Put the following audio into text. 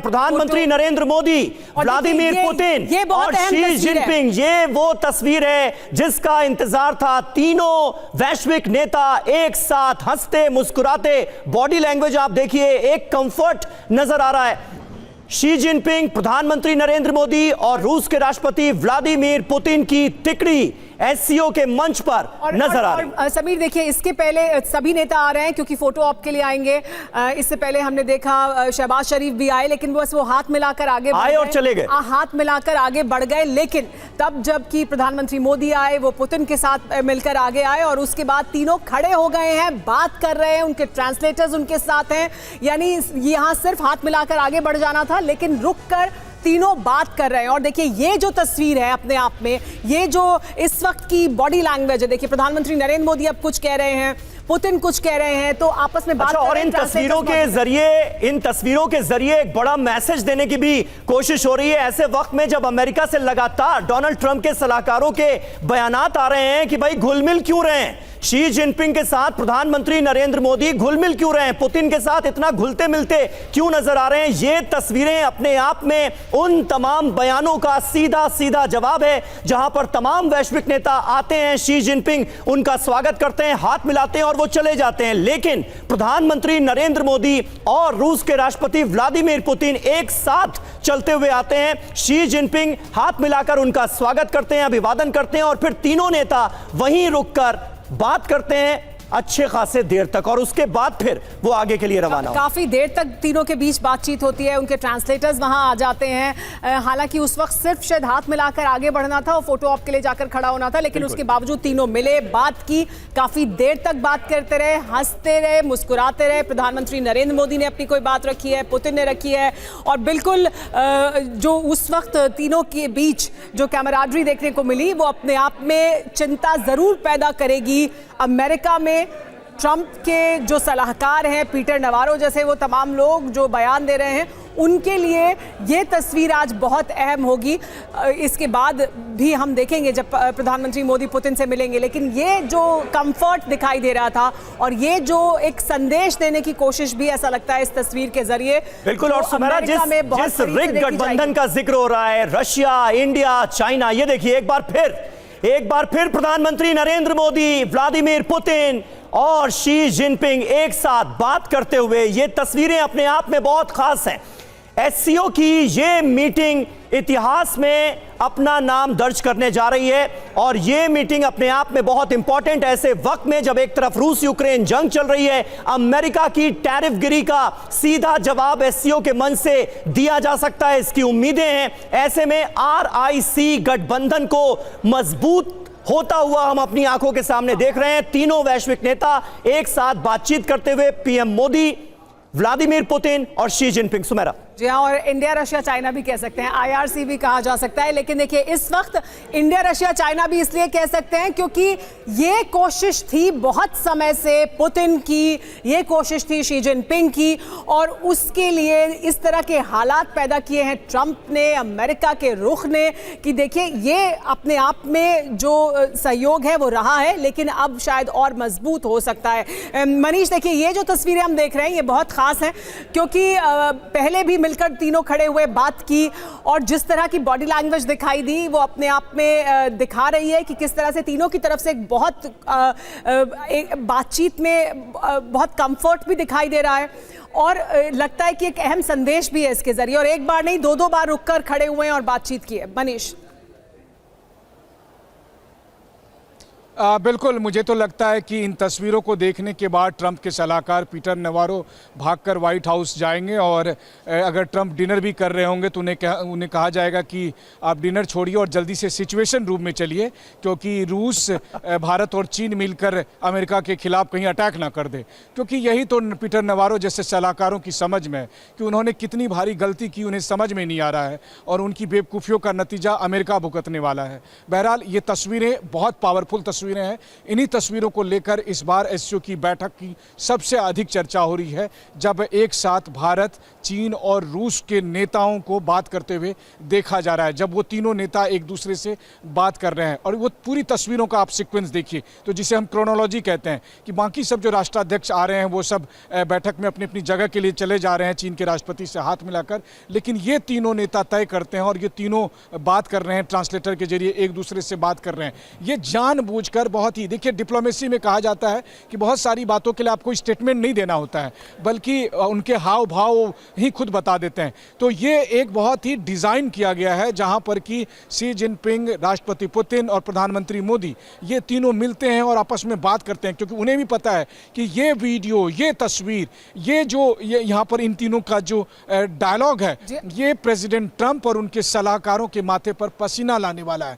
प्रधानमंत्री Narendra Modi, Vladimir Putin और Xi Jinping, ये वो तस्वीर है जिसका इंतजार था। तीनों वैश्विक नेता एक साथ हंसते मुस्कुराते, बॉडी लैंग्वेज आप देखिए, एक कंफर्ट नजर आ रहा है। शी जिनपिंग, प्रधानमंत्री नरेंद्र मोदी और रूस के राष्ट्रपति व्लादिमीर पुतिन की तिकड़ी एससीओ के मंच पर नजर आ रही है। समीर देखिए, इसके पहले सभी नेता आ रहे हैं क्योंकि फोटो ऑप के लिए आएंगे। इससे पहले हमने देखा शहबाज शरीफ भी आए, लेकिन बस वो हाथ मिलाकर आगे आए और चले गए, हाथ मिलाकर आगे बढ़ गए। लेकिन तब जबकि प्रधानमंत्री मोदी आए, वो पुतिन के साथ मिलकर आगे आए और उसके बाद तीनों खड़े हो गए हैं, बात कर रहे हैं, उनके ट्रांसलेटर्स उनके साथ हैं। यानी यहाँ सिर्फ हाथ मिलाकर आगे बढ़ जाना था, लेकिन रुक कर तीनों बात कर रहे हैं। और देखिए, ये जो तस्वीर है अपने आप में, ये जो इस वक्त की बॉडी लैंग्वेज है, देखिए प्रधानमंत्री नरेंद्र मोदी अब कुछ कह रहे हैं, पुतिन कुछ कह रहे हैं, तो आपस में बात कर रहे हैं। और इन तस्वीरों के जरिए एक बड़ा मैसेज देने की भी कोशिश हो रही है, ऐसे वक्त में जब अमेरिका से लगातार डोनाल्ड ट्रंप के सलाहकारों के बयानात आ रहे हैं कि भाई घुल-मिल क्यों रहे हैं शी जिनपिंग के साथ प्रधानमंत्री नरेंद्र मोदी, घुल-मिल क्यों रहे हैं, पुतिन के साथ इतना घुलते मिलते क्यों नजर आ रहे हैं। ये तस्वीरें अपने आप में उन तमाम बयानों का सीधा सीधा जवाब है, जहां पर तमाम वैश्विक नेता आते हैं, शी जिनपिंग उनका स्वागत करते हैं, हाथ मिलाते हैं और वो चले जाते हैं। लेकिन प्रधानमंत्री नरेंद्र मोदी और रूस के राष्ट्रपति व्लादिमीर पुतिन एक साथ चलते हुए आते हैं, शी जिनपिंग हाथ मिलाकर उनका स्वागत करते हैं, अभिवादन करते हैं और फिर तीनों नेता वहीं रुककर बात करते हैं अच्छे खासे देर तक और उसके बाद फिर वो आगे के लिए रवाना। काफी देर तक तीनों के बीच बातचीत होती है, उनके ट्रांसलेटर्स वहां आ जाते हैं। हालांकि उस वक्त सिर्फ शायद हाथ मिलाकर आगे बढ़ना था और फोटो ऑप के लिए जाकर खड़ा होना था, लेकिन उसके बावजूद तीनों मिले, बात की, काफी देर तक बात करते रहे, हंसते रहे, मुस्कुराते रहे। प्रधानमंत्री नरेंद्र मोदी ने अपनी कोई बात रखी है, पुतिन ने रखी है, और बिल्कुल जो उस वक्त तीनों के बीच जो कैमराडरी देखने को मिली, वो अपने आप में चिंता जरूर पैदा करेगी। अमेरिका में ट्रंप के जो सलाहकार हैं, पीटर नवारो जैसे वो तमाम लोग जो बयान दे रहे हैं, उनके लिए ये तस्वीर आज बहुत अहम होगी। इसके बाद भी हम देखेंगे जब प्रधानमंत्री मोदी पुतिन से मिलेंगे, लेकिन ये जो कंफर्ट दिखाई दे रहा था और ये जो एक संदेश देने की कोशिश भी ऐसा लगता है इस तस्वीर के जरिए। बिल्कुल, और सुमेरा जिस रिग गठबंधन का जिक्र हो रहा है, रशिया, इंडिया, चाइना, ये देखिए एक बार फिर प्रधानमंत्री नरेंद्र मोदी, व्लादिमीर पुतिन और शी जिनपिंग एक साथ बात करते हुए, ये तस्वीरें अपने आप में बहुत खास हैं। एससीओ की ये मीटिंग इतिहास में अपना नाम दर्ज करने जा रही है और ये मीटिंग अपने आप में बहुत इंपॉर्टेंट है ऐसे वक्त में जब एक तरफ रूस यूक्रेन जंग चल रही है, अमेरिका की टैरिफ गिरी का सीधा जवाब एससीओ के मंच से दिया जा सकता है, इसकी उम्मीदें हैं। ऐसे में आरआईसी गठबंधन को मजबूत होता हुआ हम अपनी आंखों के सामने देख रहे हैं। तीनों वैश्विक नेता एक साथ बातचीत करते हुए, पीएम मोदी, व्लादिमीर पुतिन और शी जिनपिंग। सुमेरा जी हाँ, और इंडिया रशिया चाइना भी कह सकते हैं, आईआरसी भी कहा जा सकता है। लेकिन देखिए, इस वक्त इंडिया रशिया चाइना भी इसलिए कह सकते हैं क्योंकि ये कोशिश थी बहुत समय से पुतिन की, ये कोशिश थी शी जिनपिंग की, और उसके लिए इस तरह के हालात पैदा किए हैं ट्रंप ने, अमेरिका के रुख ने, कि देखिए ये अपने आप में जो सहयोग है वो रहा है, लेकिन अब शायद और मजबूत हो सकता है। मनीष देखिए, ये जो तस्वीरें हम देख रहे हैं ये बहुत खास हैं क्योंकि पहले भी मिलकर तीनों खड़े हुए बात की और जिस तरह की बॉडी लैंग्वेज दिखाई दी वो अपने आप में दिखा रही है कि किस तरह से तीनों की तरफ से एक बहुत बातचीत में बहुत कंफर्ट भी दिखाई दे रहा है और लगता है कि एक अहम संदेश भी है इसके जरिए। और एक बार नहीं, दो बार रुककर खड़े हुए हैं और बातचीत की है। मनीष बिल्कुल, मुझे तो लगता है कि इन तस्वीरों को देखने के बाद ट्रंप के सलाहकार पीटर नवारो भागकर व्हाइट हाउस जाएंगे और अगर ट्रंप डिनर भी कर रहे होंगे तो उन्हें कहा जाएगा कि आप डिनर छोड़िए और जल्दी से सिचुएशन रूम में चलिए, क्योंकि रूस, भारत और चीन मिलकर अमेरिका के खिलाफ कहीं अटैक ना कर दे। क्योंकि यही तो पीटर नवारो जैसे सलाहकारों की समझ में है कि उन्होंने कितनी भारी गलती की उन्हें समझ में नहीं आ रहा है और उनकी बेवकूफ़ियों का नतीजा अमेरिका भुगतने वाला है। बहरहाल ये तस्वीरें बहुत पावरफुल तस्वीरें तस्वीरें हैं। इन्हीं तस्वीरों को लेकर इस बार एससीओ की बैठक की सबसे अधिक चर्चा हो रही है, जब एक साथ भारत, चीन और रूस के नेताओं को बात करते हुए देखा जा रहा है, जब वो तीनों नेता एक दूसरे से बात कर रहे हैं। और वो पूरी तस्वीरों का आप सीक्वेंस देखिए, तो जिसे हम क्रोनोलॉजी कहते हैं, कि बाकी सब जो राष्ट्राध्यक्ष आ रहे हैं वो सब बैठक में अपनी अपनी जगह के लिए चले जा रहे हैं चीन के राष्ट्रपति से हाथ मिलाकर, लेकिन ये तीनों नेता तय करते हैं और ये तीनों बात कर रहे हैं, ट्रांसलेटर के जरिए एक दूसरे से बात कर रहे हैं। ये जानबूझकर, बहुत ही, देखिए डिप्लोमेसी में कहा जाता है कि बहुत सारी बातों के लिए आपको स्टेटमेंट नहीं देना होता है, बल्कि उनके हाव भाव ही खुद बता देते हैं। तो ये एक बहुत ही डिज़ाइन किया गया है, जहां पर कि शी जिनपिंग, राष्ट्रपति पुतिन और प्रधानमंत्री मोदी ये तीनों मिलते हैं और आपस में बात करते हैं, क्योंकि उन्हें भी पता है कि ये वीडियो, ये तस्वीर, ये यहाँ पर इन तीनों का जो डायलॉग है, ये प्रेसिडेंट ट्रंप और उनके सलाहकारों के माथे पर पसीना लाने वाला है।